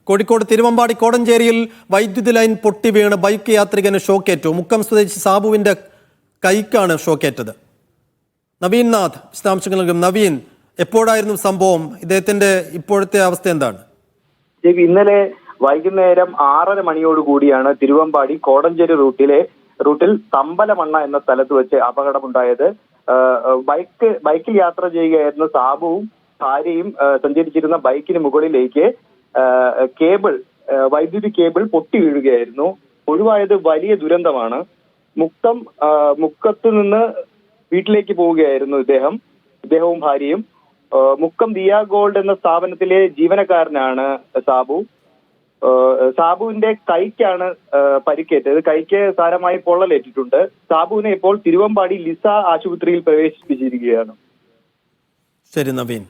കോഴിക്കോട് തിരുവമ്പാടി കോടഞ്ചേരിയിൽ വൈദ്യുതി ലൈൻ പൊട്ടി വീണ് ബൈക്ക് യാത്രികന് ഷോക്കേറ്റു. മുക്കം സ്വദേശി സാബുവിന്റെ കൈക്കാണ് ഷോക്കേറ്റത്. നവീൻ നാഥ് വിശദാംശങ്ങൾ നൽകും. നവീൻ, എപ്പോഴായിരുന്നു സംഭവം? ഇദ്ദേഹത്തിന്റെ ഇപ്പോഴത്തെ അവസ്ഥ എന്താണ്? ഇന്നലെ വൈകുന്നേരം 6:30 മണിയോടുകൂടിയാണ് തിരുവമ്പാടി കോടഞ്ചേരി റൂട്ടിൽ തമ്പലമണ്ണ എന്ന സ്ഥലത്ത് വെച്ച് അപകടമുണ്ടായത്. ബൈക്കിൽ യാത്ര ചെയ്യുകയായിരുന്ന സാബുവും ഭാര്യയും സഞ്ചരിച്ചിരുന്ന ബൈക്കിന് മുകളിലേക്ക് വൈദ്യുതി കേബിൾ പൊട്ടി വീഴുകയായിരുന്നു. ഒഴിവായത് വലിയ ദുരന്തമാണ്. മുക്കത്ത് നിന്ന് വീട്ടിലേക്ക് പോവുകയായിരുന്നു ഇദ്ദേഹവും ഭാര്യയും. മുക്കം ദിയ ഗോൾഡ് എന്ന സ്ഥാപനത്തിലെ ജീവനക്കാരനാണ് സാബു. സാബുവിന്റെ കൈക്കാണ് പരിക്കേറ്റത്. കൈക്ക് സാരമായി പൊള്ളലേറ്റിട്ടുണ്ട്. സാബുവിനെ ഇപ്പോൾ തിരുവമ്പാടി ലിസ ആശുപത്രിയിൽ പ്രവേശിപ്പിച്ചിരിക്കുകയാണ്. ശരി നവീൻ.